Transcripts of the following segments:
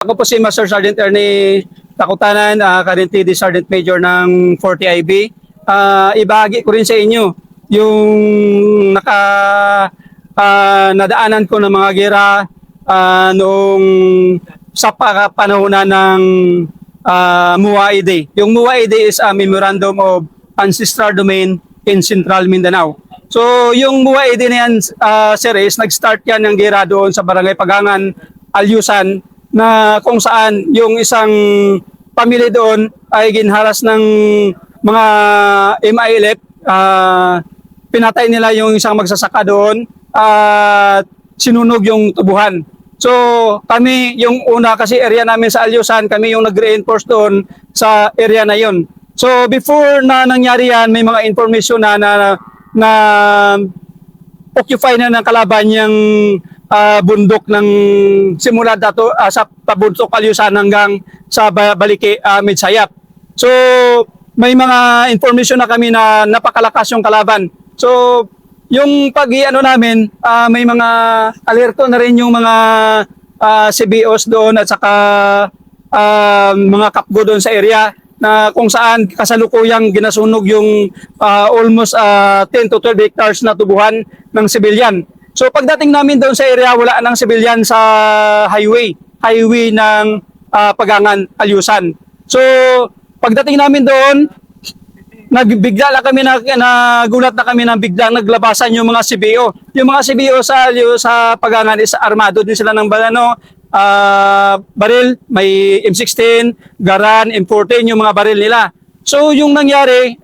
Ako po si Master Sergeant Ernie Takutanan, currently the Sergeant Major ng 40 IB. Ibahagi ko rin sa inyo yung nadaanan ko ng mga gera noong sa panahonan ng MUA-ID. Yung MUA-ID is a Memorandum of Ancestral Domain in Central Mindanao. So yung MUA-ID na yan, sir, is nag-start yan ng gera doon sa Barangay Pagangan, Alyusan, na kung saan yung isang pamilya doon ay ginharas ng mga MILF. Pinatay nila yung isang magsasaka doon at sinunog yung tubuhan. So kami yung una, kasi area namin sa Alyusan, kami yung nag-reinforce doon sa area na yon. So before na nangyari yan, may mga information na occupy na ng kalaban yung bundok ng simula dato sa pabundok Alyusan hanggang sa Baliki, Midsayap. So may mga information na kami na napakalakas yung kalaban. So yung pag-iano namin, may mga alerto na rin yung mga CBOs doon at saka mga kapgo doon sa area na kung saan kasalukuyang ginasunog yung almost 10 to 12 hectares na tubuhan ng civilian. So pagdating namin doon sa area, wala nang civilian sa highway ng Pagangan, Alyusan. So pagdating namin doon, nagbigla na kami, nagulat na kami na biglang naglabasan yung mga CBO. Yung mga CBO sa Pagangan is armado din sila ng baril, may M16, Garan, M14, yung mga baril nila. So yung nangyari,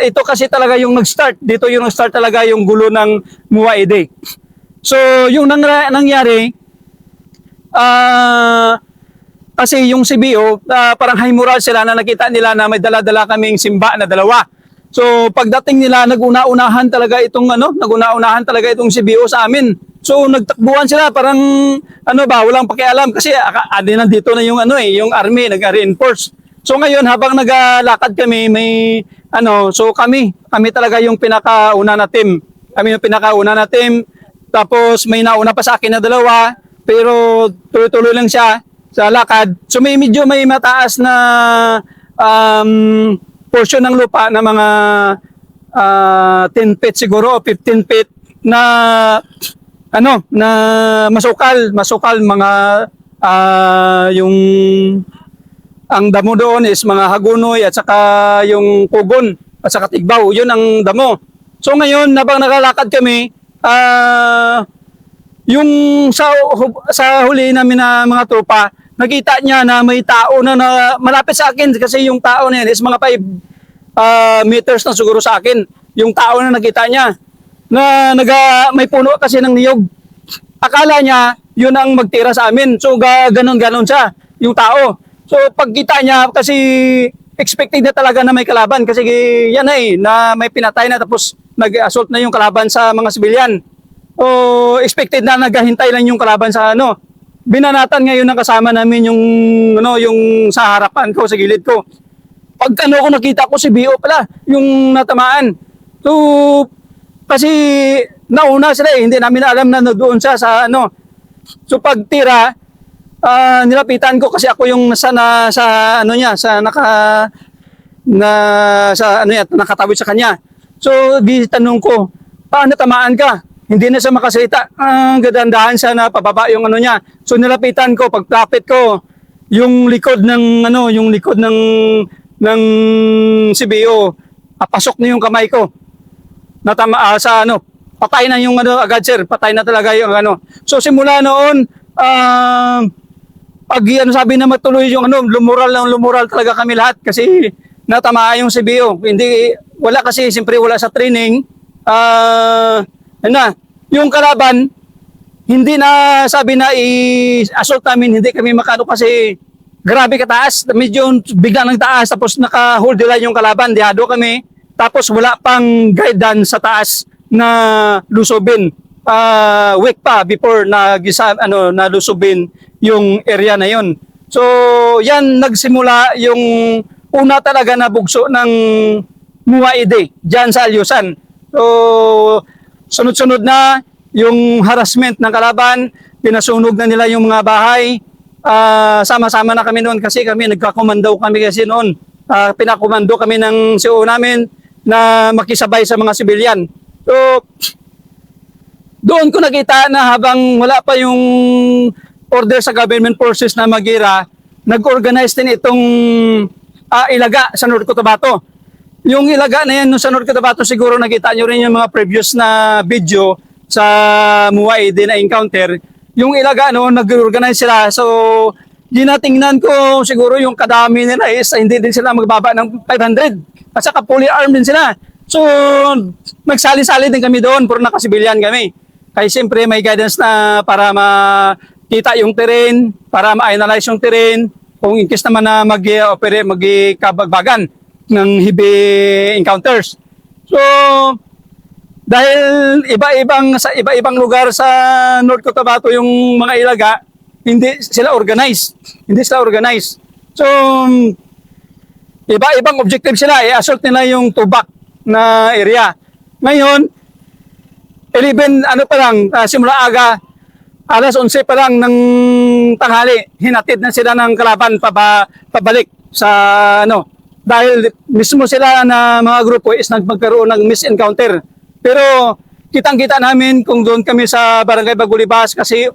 ito kasi talaga yung nag-start. Dito yung nag-start talaga yung gulo ng MUA-ID. So yung nangyari, kasi yung CBO, parang high moral sila na nakita nila na may dala-dala kaming simba na dalawa. So pagdating nila, nag-una-unahan talaga itong CBO sa amin. So nagtakbuhan sila, parang walang pakialam kasi nandito na yung army nag-reinforce. So ngayon habang naglalakad kami, so kami talaga yung pinakauna na team. Kami yung pinakauna na team. Tapos may nauna pa sa akin na dalawa, pero tuloy-tuloy lang siya sa lakad. So medyo may mataas na portion ng lupa na mga 10 feet siguro o 15 feet na na masukal mga yung ang damo doon is mga hagunoy at saka yung pugon at saka tigbaw, yun ang damo. So ngayon habang nakalakad kami, yung sa huli namin na mga tropa, nakita niya na may tao na malapit sa akin kasi yung tao na yan is mga 5 meters na siguro sa akin. Yung tao na nakita niya na may puno kasi ng niyog. Akala niya yun ang magtira sa amin. So ganon siya, yung tao. So pagkita niya, kasi expected na talaga na may kalaban kasi yan na may pinatay na tapos nag-assault na yung kalaban sa mga sibilyan. O expected na naghahintay lang yung kalaban sa Binanatan ngayon ng kasama namin yung sa harapan ko, sa gilid ko. Pag ko nakita ko si BO pala, yung natamaan. So kasi nauna sila hindi namin alam na doon siya sa So pagtira, nilapitan ko kasi ako yung nakatawid sa kanya. So gitanong ko, paano tamaan ka? Hindi na siya makasalita. Gadandahan siya na pababa yung niya. So nilapitan ko, pagplapit ko, yung likod ng CBO, pasok na yung kamay ko. Natama sa patay na yung agad, sir. Patay na talaga yung So simula noon, pag sabi na matuloy yung lumural talaga kami lahat kasi natamaan yung CBO. Wala kasi, siyempre wala sa training. Yung kalaban, hindi na sabi na i-assault namin, hindi kami makano kasi grabe kataas. Medyo bigla ng taas, tapos naka-hold line yung kalaban, dihado kami. Tapos wala pang guidance sa taas na lusubin. Week pa before nalusubin yung area na yon. So yan nagsimula yung una talaga na bugso ng MUA-ID dyan sa Alyusan. So sunod-sunod na yung harassment ng kalaban, pinasunog na nila yung mga bahay, sama-sama na kami noon kasi kami nagkakomando kami kasi noon. Pinakomando kami ng CO namin na makisabay sa mga sibilyan. So, doon ko nakita na habang wala pa yung order sa government forces na Magira, nag-organize din itong ilaga sa North Cotabato. Yung ilaga na yan no, sa North Cotabato, siguro nakita nyo rin yung mga previous na video sa MUA din na encounter. Yung ilaga, no, nag-organize sila. So, ginatingnan ko siguro yung kadami nila is hindi din sila magbaba ng 500. At saka fully armed din sila. So, nagsali-sali din kami doon, puro nakasibilyan kami. Kaya siyempre may guidance na para makita yung terrain, para ma-analyze yung terrain, kung in case naman na mag-operate, mag-kabagbagan ng heavy encounters. So, dahil sa iba-ibang lugar sa North Cotabato yung mga ilaga, hindi sila organized. Hindi sila organized. So, iba-ibang objective sila. I-assault nila yung Tubac na area. Ngayon, 11, pa lang, simula aga, alas 11 pa lang ng tanghali, hinatid na sila ng kalaban pabalik sa dahil mismo sila na mga grupo is nagmagkaroon ng misencounter. Pero kitang-kita namin kung doon kami sa Barangay Bagulibas kasi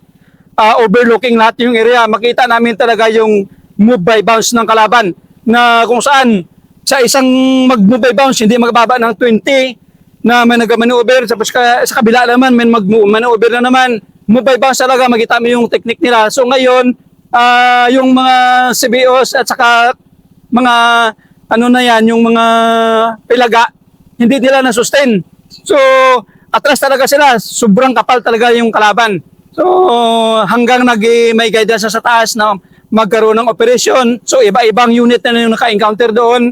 overlooking lahat yung area, makita namin talaga yung move by bounce ng kalaban na kung saan sa isang mag-move by bounce hindi magbaba ng 20 na may nag-maneuver, tapos sa kabila naman may mag-maneuver na naman, move by bounce talaga, makita mo yung technique nila. So ngayon, yung mga CBOs at saka mga na yan, yung mga pilaga, hindi nila na-sustain. So, atras talaga sila, sobrang kapal talaga yung kalaban. So, hanggang may guidance sa taas na magkaroon ng operation. So, iba-ibang unit na yung naka-encounter doon.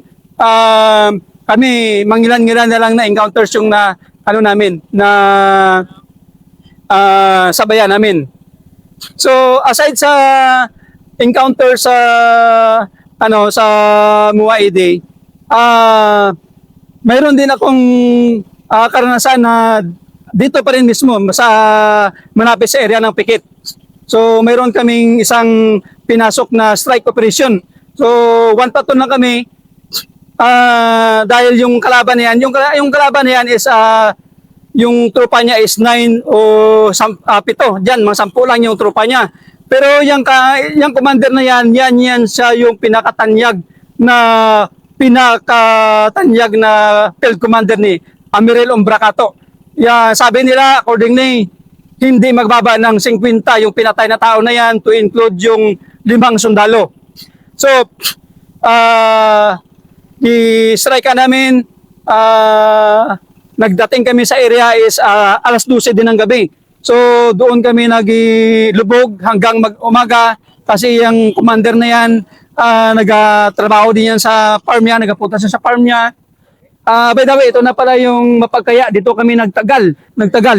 Kami, mangilan-ngilan na lang na encounters yung namin, na sabayan namin. So, aside sa encounter sa sa MUA, mayroon din akong karanasan na dito pa rin mismo sa malapit sa area ng Pikit. So, mayroon kaming isang pinasok na strike operation. So, one platoon lang kami. Dahil yung kalaban na yan, yung kalaban na yan is yung tropa niya is 9 o 7, diyan mga 10 lang yung tropa niya. Pero yung commander na yan siya yung pinakatanyag na field commander ni Amiral Umbracato. Sabi nila accordingly hindi magbaba ng 50 yung pinatay na tao na yan to include yung 5 sundalo. So, i-strike namin, nagdating kami sa area is alas 12 din ng gabi. So doon kami naglubog hanggang mag-umaga kasi yung commander na yan, nagtrabaho din yan sa farm niya, nagpunta siya sa farm niya. By the way, ito na pala yung Mapagkaya, dito kami nagtagal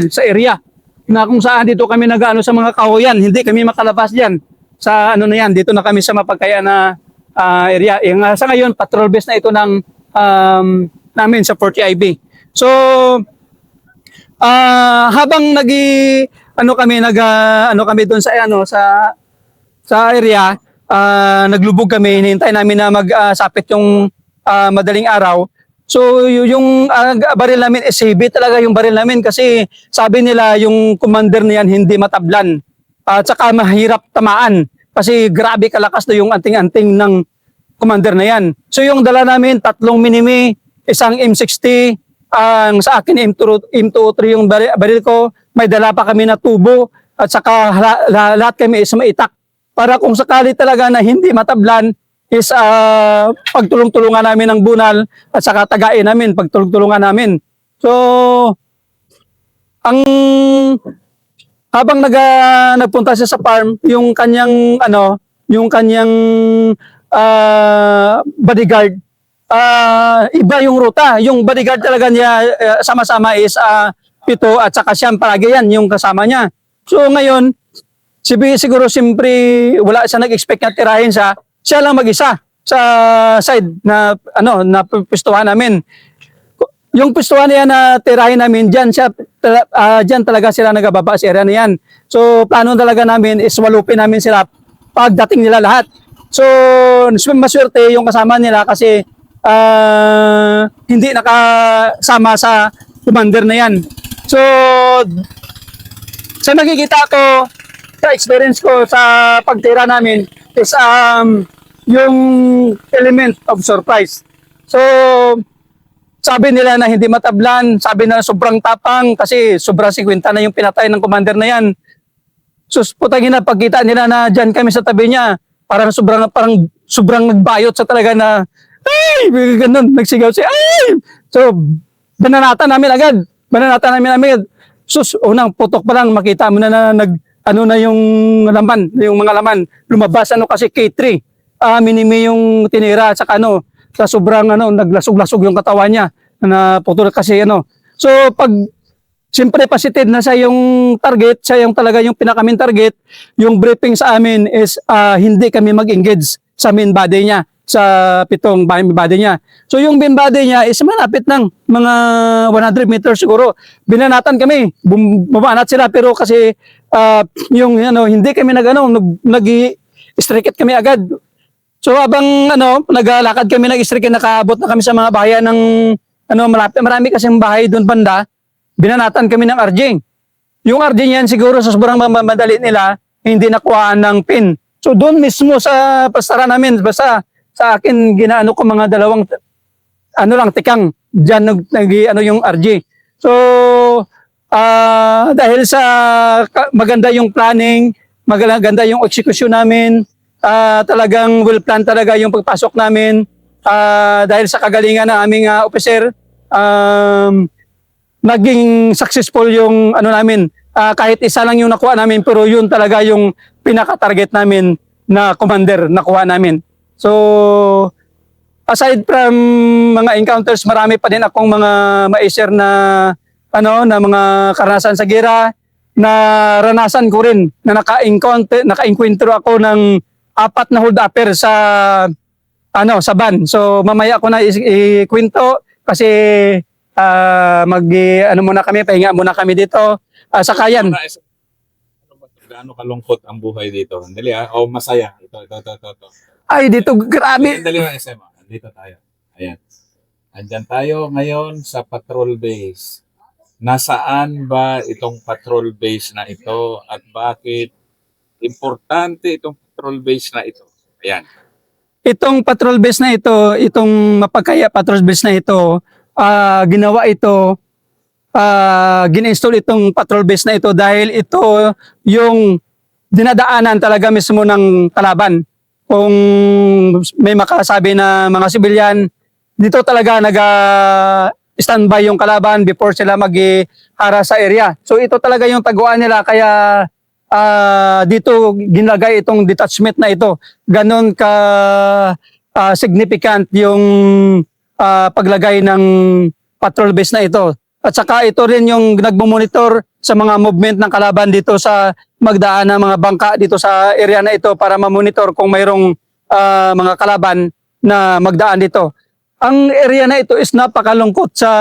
sa area. Na kung saan dito kami sa mga kahoyan, hindi kami makalabas diyan. Sa na yan, dito na kami sa Mapagkaya na area. Sa ngayon, patrol base na ito ng namin sa 40 IB. So, habang kami doon sa area, naglubog kami, hinihintay namin na magsapit yung madaling araw. So, yung baril namin is heavy talaga yung baril namin kasi sabi nila yung commander na yan hindi matablan at saka mahirap tamaan. Kasi grabe kalakas na yung anting-anting ng commander na yan. So yung dala namin, 3 minimi, isang M60, sa akin M203 yung baril ko, may dala pa kami na tubo, at saka lahat kami is maitak. Para kung sakali talaga na hindi matablan, is pagtulong-tulungan namin ng bunal, at saka tagain namin, pagtulong-tulungan namin. So, habang nagpunta siya sa farm, yung kanyang bodyguard, iba yung ruta. Yung bodyguard talaga niya sama-sama is 7 at saka siyang palagi yan yung kasama niya. So ngayon, siguro siyempre wala siya nag-expect na tirahin siya lang mag-isa sa side na pistuhan namin. Yung pistuhan niya na tirahin namin, dyan talaga sila nagababa sa area na yan. So, plano talaga namin is walupin namin sila pagdating nila lahat. So, maswerte yung kasama nila kasi hindi nakasama sa commander na yan. So, sa nakikita ko, sa experience ko sa pagtira namin is yung element of surprise. So, sabi nila na hindi matablan, sabi nila sobrang tapang kasi sobrang 50 na yung pinatay ng commander na yan. So, putangin na, pagkita nila na dyan kami sa tabi niya, parang sobrang nagbayot sa talaga na, ay, ganun, nagsigaw siya, ay! So, bananatan namin agad. Sus, unang putok pa lang, makita mo na yung laman, yung mga laman, lumabas kasi K3. Minimi yung tinira at saka sa sobrang naglasog-lasog yung katawan niya na putol kasi So pag siyempre positive na siya yung target, siya yung talaga yung pinaka-main target, yung briefing sa amin is hindi kami mag-engage sa main body niya, sa pitong main body niya. So yung main body niya is malapit ng mga 100 meters siguro. Binanatan kami, bumanat sila pero kasi yung hindi kami nag-strike kami agad. So habang naglalakad kami nag-strike, nakaabot na kami sa mga bahayan ng malapit, marami kasing bahay doon banda, binanatan kami ng RJ. Yung RJ niyan siguro sa sobrang madali nila, hindi nakuhaan ng pin. So doon mismo sa pastara namin, basta sa akin ginaano ko mga dalawang tikang diyan yung RJ. So dahil sa maganda yung planning, maganda yung execution namin, talagang well plan talaga yung pagpasok namin, dahil sa kagalingan ng aming officer, naging successful yung namin. Kahit isa lang yung nakuha namin pero yun talaga yung pinaka-target namin na commander nakuha namin. So aside from mga encounters, marami pa din akong mga ma-share na na mga karanasan sa gera, na ranasan ko rin na naka-encounter ako ng 4 na hold upper sa sa van. So mamaya ko na ikwento kasi muna kami, pahinga muna kami dito sa Kayan. Gaano kalungkot ang buhay dito? Dali o masaya. Ito. Ay, dito grabe. Dali mo SM. Dito tayo. Ayan. Andyan tayo ngayon sa patrol base. Nasaan ba itong patrol base na ito at bakit importante itong patrol base na ito? Ayan. Itong patrol base na ito, itong Mapagkaya patrol base na ito, ginawa ito, gina-install itong patrol base na ito dahil ito yung dinadaanan talaga mismo ng kalaban. Kung may makasabi na mga sibilyan, dito talaga standby yung kalaban before sila maghara sa area. So ito talaga yung taguan nila, kaya dito ginagay itong detachment na ito. Ganon ka significant yung paglagay ng patrol base na ito. At saka ito rin yung nagmomonitor sa mga movement ng kalaban dito sa magdaan ng mga bangka dito sa area na ito para mamonitor kung mayroong mga kalaban na magdaan dito. Ang area na ito is napakalungkot sa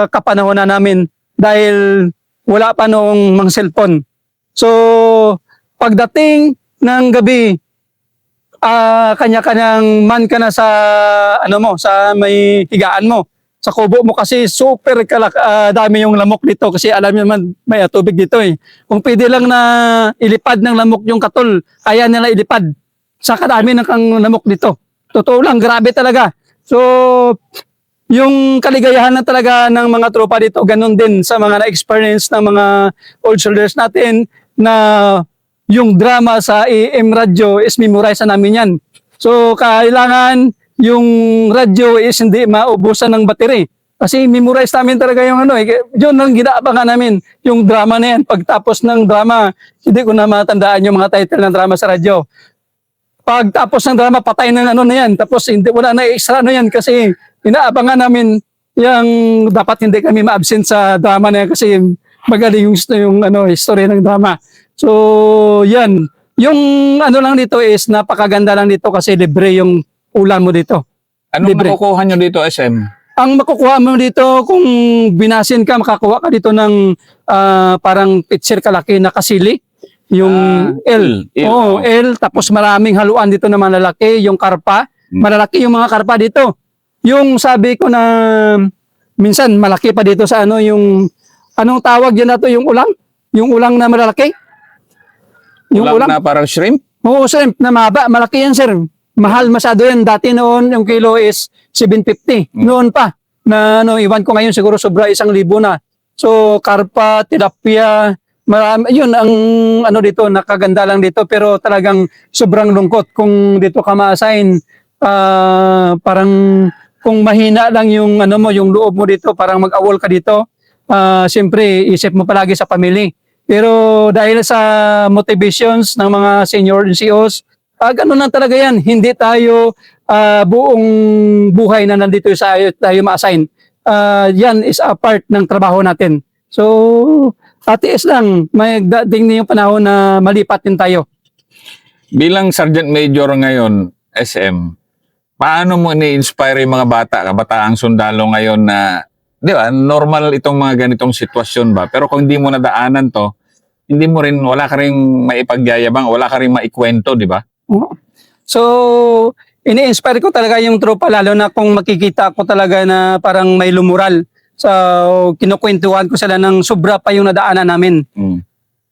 kapanahon namin dahil wala pa noong mga cellphone. So, pagdating ng gabi, kanya-kanyang man ka na sa sa may higaan mo. Sa kubo mo kasi super dami yung lamok dito kasi alam niyo naman may tubig dito eh. Kung pwede lang na ilipad ng lamok yung katol, kaya nila ilipad. Sa kadami ng lamok dito. Totoo lang, grabe talaga. So, yung kaligayahan na talaga ng mga tropa dito, ganun din sa mga na-experience ng mga old soldiers natin na yung drama sa AM radio is memorize na namin yan. So, kailangan yung radyo is hindi maubusan ng battery. Kasi memorize namin talaga yung yun ang ginaabangan namin, yung drama na yan. Pagtapos ng drama, hindi ko na matandaan yung mga title ng drama sa radyo. Pagtapos ng drama, patay ng na yan. Tapos hindi wala na extra yan kasi inaabangan namin yung dapat hindi kami ma-absent sa drama na yan kasi magaling yung history ng drama. So, yan. Yung lang dito is napakaganda lang dito kasi libre yung ulam mo dito. Anong Libre. makukuha nyo dito, SM? Ang makukuha mo dito, kung binasin ka, makakuha ka dito ng parang pitcher kalaki na kasili. Yung L. L. Oo, L. Tapos maraming haluan dito na malalaki. Yung karpa. Malalaki yung mga karpa dito. Yung sabi ko na minsan malaki pa dito sa ano yung anong tawag yan na to yung ulang? Yung ulang na malalaki? Yung Ulang ulang? na parang shrimp. Oo, shrimp na mahaba. Malaki yan, sir. Mahal masyado yan. Dati noon, yung kilo is 750. Noon pa. Na ano, iwan ko ngayon siguro sobra 1,000 na. So, karpa, tilapia, marami. Yun, ang ano dito, nakaganda lang dito. Pero talagang sobrang lungkot kung dito ka ma-assign. Parang kung mahina lang yung ano mo, yung loob mo dito, parang mag-awol ka dito. Siyempre, isip mo palagi sa family. Pero dahil sa motivations ng mga senior NCOs, ganun lang talaga yan. Hindi tayo buong buhay na nandito tayo ma-assign. Yan is a part ng trabaho natin. So, atiis lang. May dating na yung panahon na malipat din tayo. Bilang Sergeant Major ngayon, SM, paano mo ni-inspire yung mga bata, kabataang sundalo ngayon na, di ba, normal itong mga ganitong sitwasyon ba? Pero kung hindi mo nadaanan to, hindi mo rin, wala ka rin maipagyayabang, wala ka rin maikwento, di ba? Oo. So, ini-inspire ko talaga yung tropa, lalo na kung makikita ko talaga na parang may lumural. So, kinukwentuhan ko sila ng sobra pa yung nadaanan namin.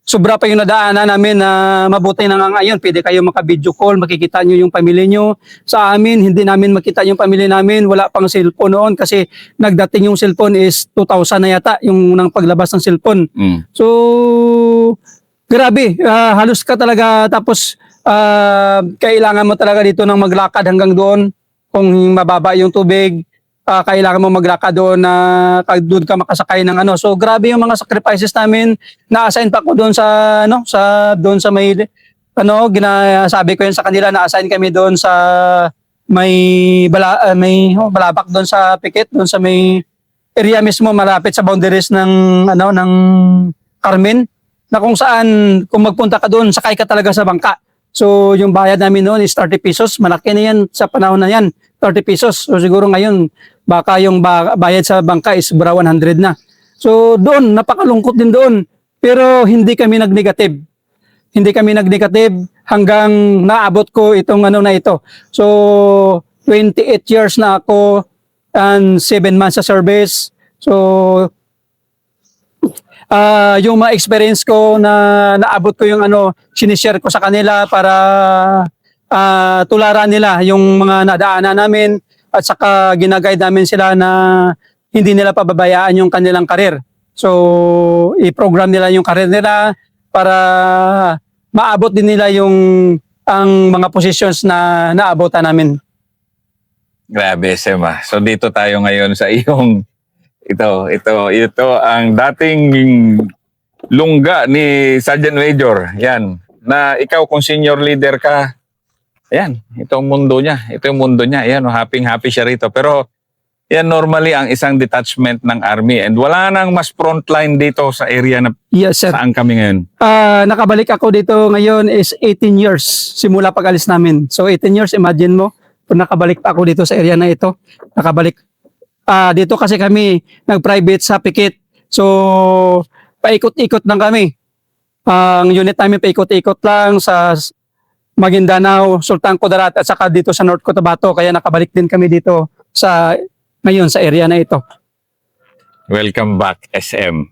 Sobra pa yung nadaanan namin na mabuti na nga ngayon. Pwede kayo maka-video call, makikita nyo yung pamilya nyo. Sa amin, hindi namin makita yung pamilya namin. Wala pang cellphone noon kasi nagdating yung cellphone is 2,000 na yata yung nang paglabas ng cellphone. So, grabe. Halos ka talaga. Tapos, kailangan mo talaga dito ng maglakad hanggang doon. Kung mababa yung tubig, kailangan mo maglakad doon na doon ka makasakay ng ano. So grabe yung mga sacrifices namin. Na-assign pa ko doon sa ano, doon sa may ano, ginasabi ko yun sa kanila, na-assign kami doon sa may balabak doon sa Pikit, doon sa may area mismo malapit sa boundaries ng ano ng Carmen, na kung saan kung magpunta ka doon, sakay ka talaga sa bangka. So yung bayad namin noon is 30 pesos. Malaki na yan sa panahon na yan, 30 pesos. So siguro ngayon, baka yung bayad sa bangka is sobra 100 na. So doon, napakalungkot din doon. Pero hindi kami nag-negative. Hindi kami nag-negative hanggang naabot ko itong ano na ito. So 28 years na ako and 7 months sa service. So yung mga experience ko na naabot ko yung ano, sinishare ko sa kanila para tularan nila yung mga nadaanan namin at saka ginaguide namin sila na hindi nila pababayaan yung kanilang karir. So, i-program nila yung karir nila para maabot din nila ang mga positions na naabotan namin. Grabe, Sema. So dito tayo ngayon sa iyong ito ang dating lungga ni Sergeant Major. Yan. Na ikaw kung senior leader ka, ayan, ito ang mundo niya. Ito yung mundo niya. Ayan, happy siya rito. Pero yan normally ang isang detachment ng Army. And wala nang mas frontline dito sa area na Yes, sir. saan kami ngayon. Nakabalik ako dito ngayon is 18 years simula pag-alis namin. So 18 years, imagine mo, kung nakabalik pa ako dito sa area na ito. Nakabalik. Dito kasi kami nag-private sa Pikit. So, paikot-ikot lang kami. Ang unit namin paikot-ikot lang sa Maguindanao, Sultan Kudarat at saka dito sa North Cotabato. Kaya nakabalik din kami dito ngayon sa area na ito. Welcome back, SM.